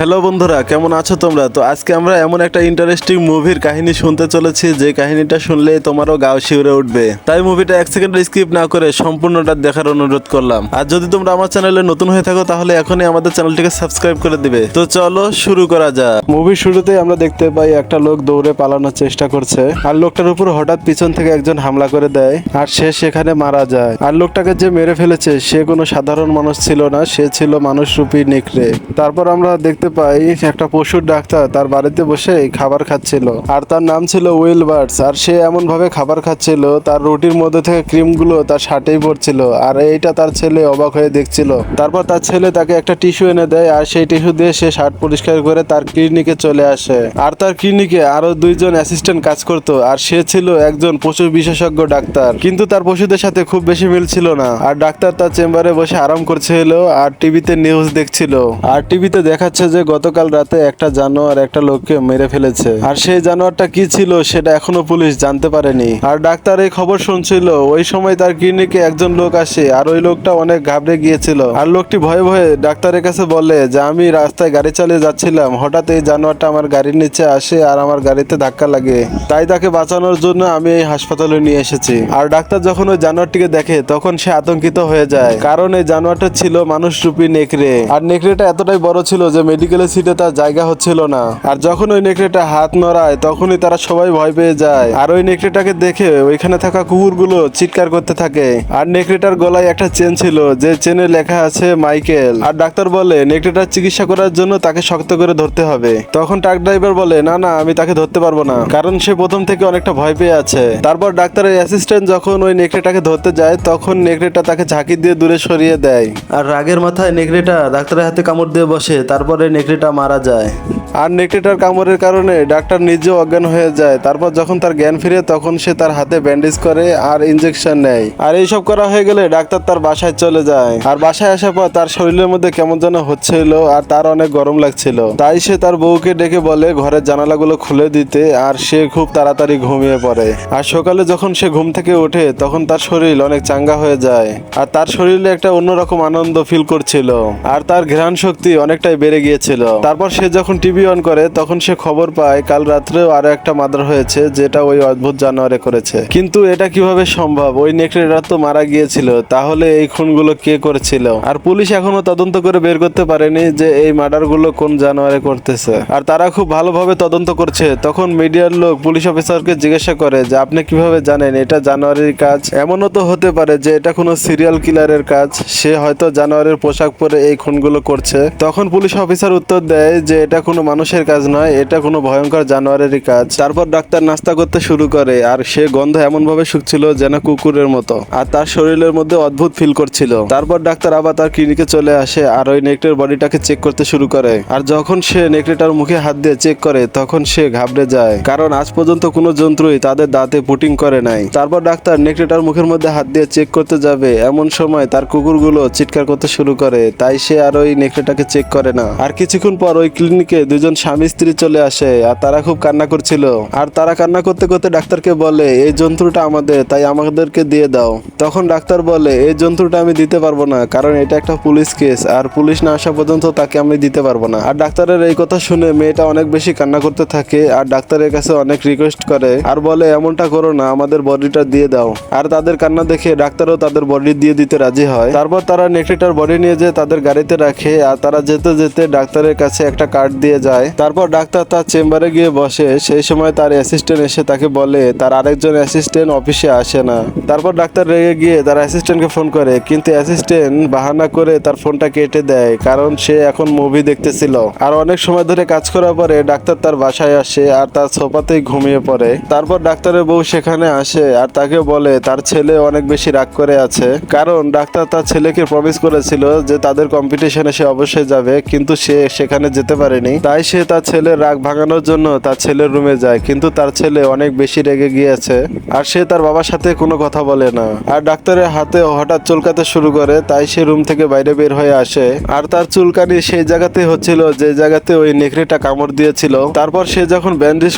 Hello বন্ধুরা, কেমন আছো তোমরা? তো আজকে আমরা এমন একটা ইন্টারেস্টিং মুভির কাহিনী শুনতে চলেছি যে কাহিনীটা শুনলে তোমারও গাও শিউরে উঠবে। তাই মুভিটা এক সেকেন্ড স্কিপ না করে সম্পূর্ণটা দেখার অনুরোধ করলাম। আর যদি তোমরা আমার চ্যানেলে নতুন হয়ে থাকো তাহলে এখনই আমাদের চ্যানেলটিকে সাবস্ক্রাইব করে দিবে। তো চলো শুরু করা যাক। মুভির শুরুতেই আমরা দেখতে পাই একটা লোক দৌড়ে পালানোর চেষ্টা করছে, আর লোকটার উপর হঠাৎ পিছন থেকে একজন হামলা করে দেয়, আর সে সেখানে মারা যায়। আর লোকটাকে যে মেরে ফেলেছে সে কোনো সাধারণ মানুষ ছিল না, সে ছিল মানুষরূপী নেকড়ে। তারপর আমরা দেখতে পাই একটা পশুর ডাক্তার তার বাড়িতে বসে খাবার খাচ্ছিল, আর তার নাম ছিল উইলবার্টস। আর সে এমন ভাবে খাবার খাচ্ছিল তার রুটির মধ্যে থেকে ক্রিমগুলো তার শার্টেই পড়ছিল, আর এইটা তার ছেলে অবাক হয়ে দেখছিল। তারপর তার ছেলে তাকে একটা টিস্যু এনে দেয়, আর সেই টিস্যু দিয়ে সে শার্ট পরিষ্কার করে তার ক্লিনিকে চলে আসে। আর তার ক্লিনিকে আরো দুইজন অ্যাসিস্ট্যান্ট কাজ করতো, আর সে ছিল একজন পশু বিশেষজ্ঞ ডাক্তার, কিন্তু তার পশুদের সাথে খুব বেশি মিল ছিল না। আর ডাক্তার তার চেম্বারে বসে আরাম করছিল আর টিভিতে নিউজ দেখছিল। আর টিভিতে দেখাচ্ছে যে গতকাল রাতে একটা জানোয়ার একটা লোককে মেরে ফেলেছে, আর সেই জানোয়ারটা কি ছিল সেটা এখনো পুলিশ জানতে পারেনি। আর ডাক্তার এই খবর শুনছিল। ওই সময় তার ক্লিনিকে একজন লোক আসে, আর ওই লোকটা অনেক ঘাবড়ে গিয়েছিল। আর লোকটি ভয়ে ভয়ে ডাক্তারের কাছে বলে যে আমি রাস্তায় গাড়ি চালিয়ে যাচ্ছিলাম, হঠাৎ এই জানোয়ারটা আমার গাড়ির নিচে আসে আর আমার গাড়িতে ধাক্কা লাগে, তাই তাকে বাঁচানোর জন্য আমি এই হাসপাতালে নিয়ে এসেছি। আর ডাক্তার যখন ওই জানোয়ারটিকে দেখে তখন সে আতঙ্কিত হয়ে যায়, কারণ এই জানোয়ারটা ছিল মানুষরূপী নেকড়ে। আর নেকড়েটা এতটাই বড় ছিল যে মেডিকেলের সিটে তার জায়গা হচ্ছিল না। আর যখন ওই নেকড়েটা হাত নড়ায় তখনই তারা সবাই ভয় পেয়ে যায়। আর ওই নেকড়েটাকে দেখে ওইখানে থাকা কুকুরগুলো চিৎকার করতে থাকে। আর নেকড়েটার গলায় একটা চেন ছিল, যে চেনে লেখা আছে মাইকেল। আর ডাক্তার বলে নেকড়েটার চিকিৎসা করার জন্য তাকে শক্ত করে ধরতে হবে। তখন ট্রাক ড্রাইভার বলে না না, আমি তাকে ধরতে পারবো না, কারণ সে প্রথম থেকে অনেকটা ভয় পেয়ে আছে। তারপর ডাক্তারের অ্যাসিস্ট্যান্ট যখন ওই নেকড়েটাকে ধরতে যায় তখন নেকড়েটা তাকে ঝাঁকি দিয়ে দূরে সরিয়ে দেয়। আর রাগের মাথায় নেকড়েটা ডাক্তারের হাতে কামড় দিয়ে বসে, তারপরে নেকড়েটা মারা যায়। আর নেকড়েটার কামড়ের কারণে ডাক্তার নিজেও অজ্ঞান হয়ে যায়। তারপর যখন তার জ্ঞান ফিরে তখন সে তার হাতে ব্যান্ডেজ করে আর ইনজেকশন নেয়। আর এইসব করা হয়ে গেলে ডাক্তার তার বাসায় চলে যায়। আর বাসায় আসার পর তার শরীরের মধ্যে কেমন যেন হচ্ছিল, আর তার অনেক গরম লাগছিল। তাই সে তার বউকে ডেকে বলে ঘরের জানালাগুলো খুলে দিতে, আর সে খুব তাড়াতাড়ি ঘুমিয়ে পড়ে। আর সকালে যখন সে ঘুম থেকে ওঠে তখন তার শরীর অনেক চাঙ্গা হয়ে যায়, আর তার শরীরে একটা অন্যরকম আনন্দ ফিল করছিল, আর তার ঘ্রাণ শক্তি অনেকটাই বেড়ে গিয়েছিল। তারপর সে যখন টিভি অন করে তখন সে খবর পায় কাল রাত্রেও আরো একটা মার্ডার হয়েছে, যেটা ওই অদ্ভুত জানোয়ারে করেছে। কিন্তু এটা কিভাবে সম্ভব? ওই নেকড়েটা তো মারা গিয়েছিল, তাহলে এই খুনগুলো কে করেছিল? আর পুলিশ এখনো তদন্ত করে বের করতে পারেনি যে এই মার্ডার গুলো কোন জানোয়ারে করতেছে। আর তারা খুব ভালোভাবে তদন্ত করছে। তখন মিডিয়ার লোক পুলিশ অফিসারকে জিজ্ঞাসা করে যে আপনি কিভাবে জানেন এটা জানোয়ারের কাজ? এমনও তো হতে পারে যে এটা কোনো সিরিয়াল কিলারের কাজ, সে হয়তো জানোয়ারের পোশাক পরে এই খুনগুলো করছে। তখন পুলিশ অফিসার উত্তর দেয় যে এটা কোনো মানুষের কাজ নয়, এটা কোনো ভয়ঙ্কর জানোয়ারেরই কাজ। তারপর ডাক্তার নাস্তা করতে শুরু করে, আর সে গন্ধ এমন ভাবে শুকছিল যেন কুকুরের মতো, আর তার শরীরের মধ্যে অদ্ভুত ফিল করছিল। তারপর ডাক্তার আবার তার ক্লিনিকে চলে আসে আর ওই নেকড়ের বডিটাকে চেক করতে শুরু করে। আর যখন সে নেকড়েটার মুখে হাত দিয়ে চেক করে তখন সে ঘাবড়ে যায়, কারণ আজ পর্যন্ত কোনো জন্তুই তাদের দাঁতে পুটিং করে নাই। তারপর ডাক্তার নেকড়েটার মুখের মধ্যে হাত দিয়ে চেক করতে যাবে, এমন সময় তার কুকুরগুলো চিৎকার করতে শুরু করে, তাই সে আর ওই নেকড়েটাকে চেক করে না। আর কিছুক্ষণ পর ওই ক্লিনিকে দুজন স্বামী স্ত্রী চলে আসে, আর তারা খুব কান্না করছিল। আর তারা কান্না করতে করতে ডাক্তারকে বলে এই জন্তুটা আমাদের, তাই আমাদেরকে দিয়ে দাও। তখন ডাক্তার বলে এই জন্তুটা আমি দিতে পারবো না, কারণ এটা একটা পুলিশ কেস, আর পুলিশ না আসা পর্যন্ত তাকে আমি দিতে পারবো না। আর ডাক্তারের এই কথা শুনে মেয়েটা অনেক বেশি কান্না করতে থাকে, আর ডাক্তারের কাছে অনেক রিকোয়েস্ট করে, আর বলে এমনটা করো না, আমাদের বডিটা দিয়ে দাও। আর তাদের কান্না দেখে ডাক্তারও তাদের বডি দিয়ে দিতে রাজি হয়। তারপর তারা নেকড়েটার বডি নিয়ে যেয়ে তাদের গাড়িতে রাখে, আর তারা যেতে যেতে ডাক্তারের কাছে একটা কার্ড দিয়ে যায়। তারপর ডাক্তার তার চেম্বারে গিয়ে বসে। সেই সময় তার অ্যাসিস্ট্যান্ট এসে তাকে বলে তার আরেকজন অ্যাসিস্ট্যান্ট অফিসে আসে না। তারপর ডাক্তার রেগে গিয়ে তার অ্যাসিস্ট্যান্টকে ফোন করে, কিন্তু অ্যাসিস্ট্যান্ট বাহানা করে তার ফোনটা কেটে দেয়, কারণ সে এখন মুভি দেখতেছিল। আর অনেক সময় ধরে কাজ করার পরে ডাক্তার তার বাসায় আসে আর তার সোফাতেই ঘুমিয়ে পড়ে। তারপর ডাক্তারের বউ সেখানে আসে আর তাকে বলে তার ছেলে অনেক বেশি রাগ করে আছে, কারণ ডাক্তার তার ছেলেকে প্রমিস করেছিল যে তাদের কম্পিটিশনে সে অবশ্যই যাবে, কিন্তু সে সেখানে যেতে পারেনি। তাই সে তার ছেলের রাগ ভাঙানোর জন্য তার ছেলের রুমে যায়, কিন্তু তার ছেলে অনেক বেশি রেগে গিয়েছে আর সে তার বাবার সাথে কোনো কথা বলে না। আর ডাক্তারের হাতে হঠাৎ চুলকাতে শুরু করে, তাই সে রুম থেকে বাইরে বের হয়ে আসে। আর তার চুলকানি সেই জায়গাতে হচ্ছিল যে জায়গাতে ওই নেকড়েটা কামড় দিয়েছিল। তারপর সে যখন ব্যান্ডেজ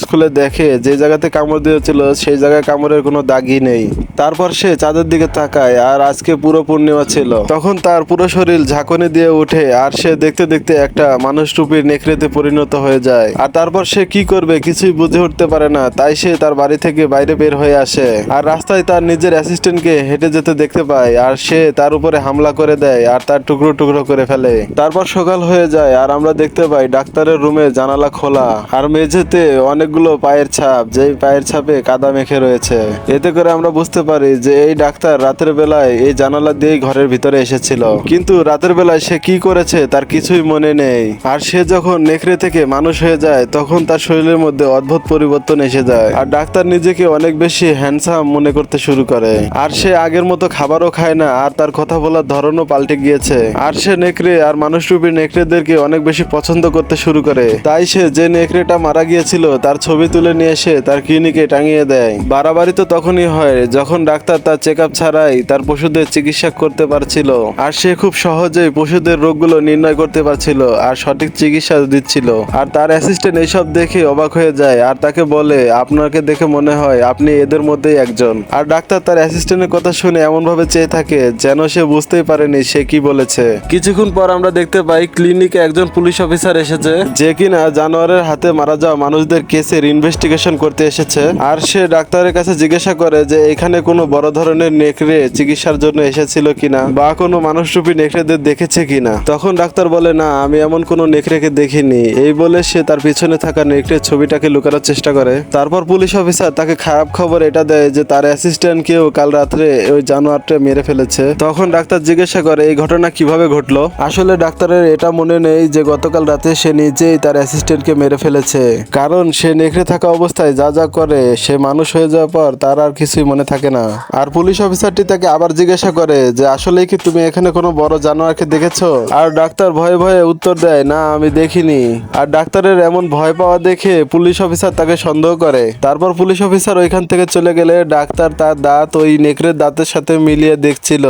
খুলে দেখে যে জায়গাতে কামড় দিয়েছিল সেই জায়গায় কামড়ের কোনো দাগই নেই। তারপর সে চাঁদের দিকে তাকায়, আর আজকে পুরো পূর্ণিমা ছিল। তখন তার পুরো শরীর ঝাঁকুনি দিয়ে ওঠে আর সে দেখতে দেখতে একটা মানুষ রূপী নেকড়েতে পরিণত হয়ে যায়। আর তারপর সে কি করবে কিছুই বুঝে উঠতে পারে না, তাই সে তার বাড়ি থেকে বাইরে বের হয়ে আসে। আর রাস্তায় তার নিজের অ্যাসিস্ট্যান্টকে হেঁটে যেতে দেখতে পায়, আর সে তার উপরে হামলা করে দেয় আর তার টুকরো টুকরো করে ফেলে। তারপর সকাল হয়ে যায় আর আমরা দেখতে পাই ডাক্তারের রুমে জানালা খোলা আর মেঝেতে অনেকগুলো পায়ের ছাপ, যেই পায়ের ছাপে কাদা মেখে রয়েছে। এতে করে আমরা বুঝতে পারি যে এই ডাক্তার রাতের বেলায় এই জানালা দিয়েই ঘরের ভিতরে এসেছিল, কিন্তু রাতের বেলায় সে কি করেছে তার কিছুই মনে নেই। আর সে যখন নেকড়ে থেকে মানুষ হয়ে যায় তখন তার শরীরের মধ্যে অদ্ভুত পরিবর্তন এসে যায় আর ডাক্তার নিজেকে অনেক বেশি হ্যান্ডসাম মনে করতে শুরু করে। আর সে আগের মতো খাবারও খায় না আর তার কথা বলার ধরনও পাল্টে গিয়েছে। আর সে নেকড়ে আর মানুষরূপী নেকড়েদেরকে অনেক বেশি পছন্দ করতে শুরু করে। তাই সে যে নেকড়েটা মারা গিয়েছিল তার ছবি তুলে নিয়ে এসে তার ক্লিনিকে টাঙিয়ে দেয়। বাড়াবাড়ি তো তখনই হয় যখন ডাক্তার তার চেক আপ ছাড়াই তার পশুদের চিকিৎসা করতে পারছিল, আর সে খুব সহজেই পশুদের রোগগুলো নির্ণয় করতে পারছিল আর সঠিক চিকিৎসা দিচ্ছিল। আর তার অ্যাসিস্ট্যান্ট এইসব দেখে অবাক হয়ে যায় আর তাকে বলে, আপনাকে দেখে মনে হয় আপনি এদের মধ্যেই একজন। আর ডাক্তার তার অ্যাসিস্ট্যান্টের কথা শুনে এমন ভাবে চেয়ে থাকে যেন সে বুঝতেই পারেনি সে কি বলেছে। কিছুক্ষণ পর আমরা দেখতে পাই ক্লিনিকে একজন পুলিশ অফিসার এসেছে, যে কিনা জানোয়ারের হাতে মারা যাওয়া মানুষদের কেসের ইনভেস্টিগেশন করতে এসেছে। আর সে ডাক্তারের কাছে জিজ্ঞাসা করে যে এখানে কোনো বড় ধরনের নেকড়ে চিকিৎসার জন্য এসেছিল কিনা বা কোনো মানুষরূপী নেকড়েদের দেখেছে কিনা। তখন ডাক্তার বলে, না আমি এমন কোনো নেকড়েকে দেখিনি। এই বলে সে তার পিছনে থাকা নেকড়ের ছবিটাকে লুকানোর চেষ্টা করে। তারপর পুলিশ অফিসার তাকে খারাপ খবর এটা দেয় যে তার অ্যাসিস্ট্যান্টকেও কাল রাত্রে ওই জানোয়ারটা মেরে ফেলেছে। তখন ডাক্তার জিজ্ঞাসা করে এই ঘটনা কিভাবে ঘটলো। আসলে ডাক্তারের এটা মনে নেই যে গতকাল রাতে সে নিজেই তার অ্যাসিস্ট্যান্টকে মেরে ফেলেছে, কারণ সে নেকড়ে থাকা অবস্থায় যা যা করে সে মানুষ হয়ে যাওয়ার পর তার আর কিছুই মনে থাকে না। আর পুলিশ অফিসারটি তাকে আবার জিজ্ঞাসা করে যে আসলেই কি তুমি এখানে কোনো বড় জানোয়ারকে দেখেছো। আর ডাক্তার ভয়ে ভয়ে উত্তর দেয়, না আমি দেখিনি। আর ডাক্তারের এমন ভয় পাওয়া দেখে পুলিশ অফিসার তাকে সন্দেহ করে। তারপর পুলিশ অফিসার ওইখান থেকে চলে গেলে ডাক্তার তার দাঁত ওই নেকড়ের দাঁতের সাথে মিলিয়ে দেখছিল।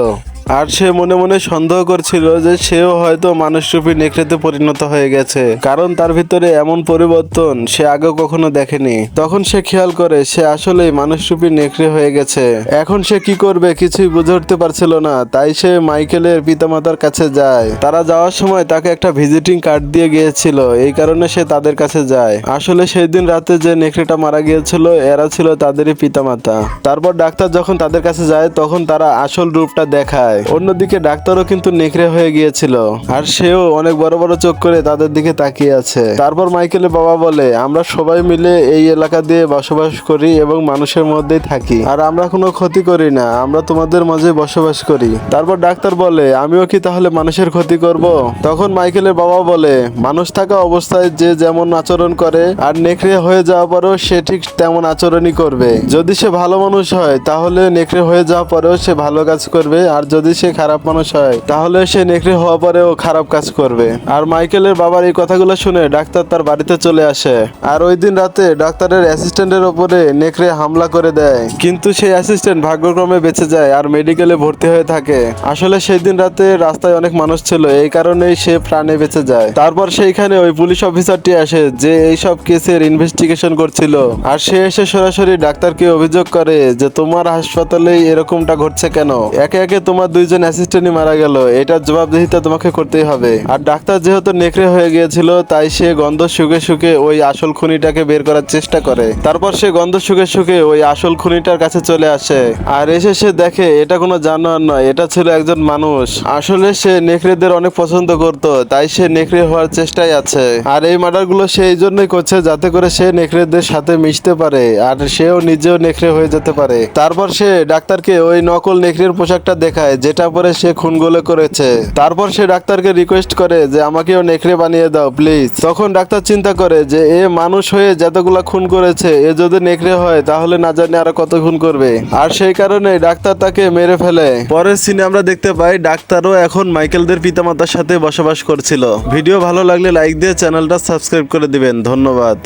আর সে মনে মনে সন্দেহ করছিল যে সেও হয়তো মানুষরূপী নেকড়েতে পরিণত হয়ে গেছে, কারণ তার ভিতরে এমন পরিবর্তন সে আগে কখনো দেখেনি। তখন সে খেয়াল করে সে আসলেই মানুষরূপী নেকড়ে হয়ে গেছে। এখন সে কি করবে কিছুই বুঝে উঠতে পারছিল না, তাই সে মাইকেলের পিতামাতার কাছে যায়। তারা যাওয়ার সময় তাকে একটা ভিজিটিং কার্ড দিয়ে গিয়েছিল, এই কারণে সে তাদের কাছে যায়। আসলে সেই দিন রাতে যে নেকড়েটা মারা গিয়েছিল এরা ছিল তাদেরই পিতামাতা। তারপর ডাক্তার যখন তাদের কাছে যায় তখন তারা আসল রূপটা দেখায়। অন্যদিকে ডাক্তারও কিন্তু নেকড়ে হয়ে গিয়েছিল আর সেও অনেক বড় বড় চোখ করে তাদের দিকে তাকিয়ে আছে। তারপর মাইকেলের বাবা বলে, আমরা সবাই মিলে এই এলাকা দিয়ে বসবাস করি এবং মানুষের মধ্যেই থাকি, আর আমরা কোনো ক্ষতি করি না, আমরা তোমাদের মাঝে বসবাস করি। তারপর ডাক্তার বলে, আমিও কি তাহলে মানুষের ক্ষতি করব? তখন মাইকেলের বাবা বলে, মানুষ থাকা অবস্থায় যে যেমন আচরণ করে আর নেকড়ে হয়ে যাওয়ার পরেও সে ঠিক তেমন আচরণই করবে। যদি সে ভালো মানুষ হয় তাহলে নেকড়ে হয়ে যাওয়ার পরেও সে ভালো কাজ করবে, আর যদি সে খারাপ মানুষ হয় তাহলে সে নেকড়ে হওয়া পরেও খারাপ কাজ করবে। আর মাইকেলের বাবার এই কথাগুলো শুনে ডাক্তার তার বাড়িতে চলে আসে। আর ওই দিন রাতে ডাক্তারের অ্যাসিস্ট্যান্টের উপরে নেকড়ে হামলা করে দেয়, কিন্তু সেই অ্যাসিস্ট্যান্ট ভাগ্যক্রমে বেঁচে যায় আর মেডিকেলে ভর্তি হয়ে থাকে। আসলে সেই দিন রাতে রাস্তায় অনেক মানুষ ছিল, এই কারণেই সে প্রাণে বেঁচে যায়। তারপর সেইখানে ওই পুলিশ অফিসারটি আসে যে এইসব কেসের ইনভেস্টিগেশন করছিল, আর সে এসে সরাসরি ডাক্তারকে অভিযোগ করে যে তোমার হাসপাতালে এরকমটা ঘটছে কেন, একে একে তোমার দুইজন অ্যাসিস্ট্যান্টই মারা গেল, এটার জবাবদিহিতা তোমাকে করতেই হবে। আর ডাক্তার যেহেতু নেকড়ে হয়ে গিয়েছিল তাই সে গন্ধ শুকে শুকে ওই আসল খুনিটাকে বের করার চেষ্টা করে। তারপর সে গন্ধ শুকে শুকে ওই আসল খুনিটার কাছে চলে আসে, আর এসে সে দেখে এটা কোনো জানোয়ার নয়, এটা ছিল একজন মানুষ। আসলে সে নেকড়েদের অনেক পছন্দ করত, তাই সে নেকড়ে হওয়ার চেষ্টায় আছে। আর এই মার্ডারগুলো সে এই জন্যই করছে যাতে করে সে নেকড়েদের সাথে মিশতে পারে আর সেও নিজেও নেকড়ে হয়ে যেতে পারে। তারপর সে ডাক্তারকে ওই নকল নেকড়ের পোশাকটা দেখায় যেটা পরে সে খুনগুলো করেছে। তারপর সে ডাক্তারকে রিকোয়েস্ট করে যে আমাকেও নেকড়ে বানিয়ে দাও প্লিজ। তখন ডাক্তার চিন্তা করে যে এ মানুষ হয়ে যতগুলা খুন করেছে, এ যদি নেকড়ে হয় তাহলে না জানি আরো কত খুন করবে, আর সেই কারণে ডাক্তার তাকে মেরে ফেলে। পরের সিনে আমরা দেখতে পাই ডাক্তারও এখন মাইকেলদের পিতামাতার সাথে বসবাস করছিল। ভিডিও ভালো লাগলে লাইক দিয়ে চ্যানেলটা সাবস্ক্রাইব করে দিবেন। ধন্যবাদ।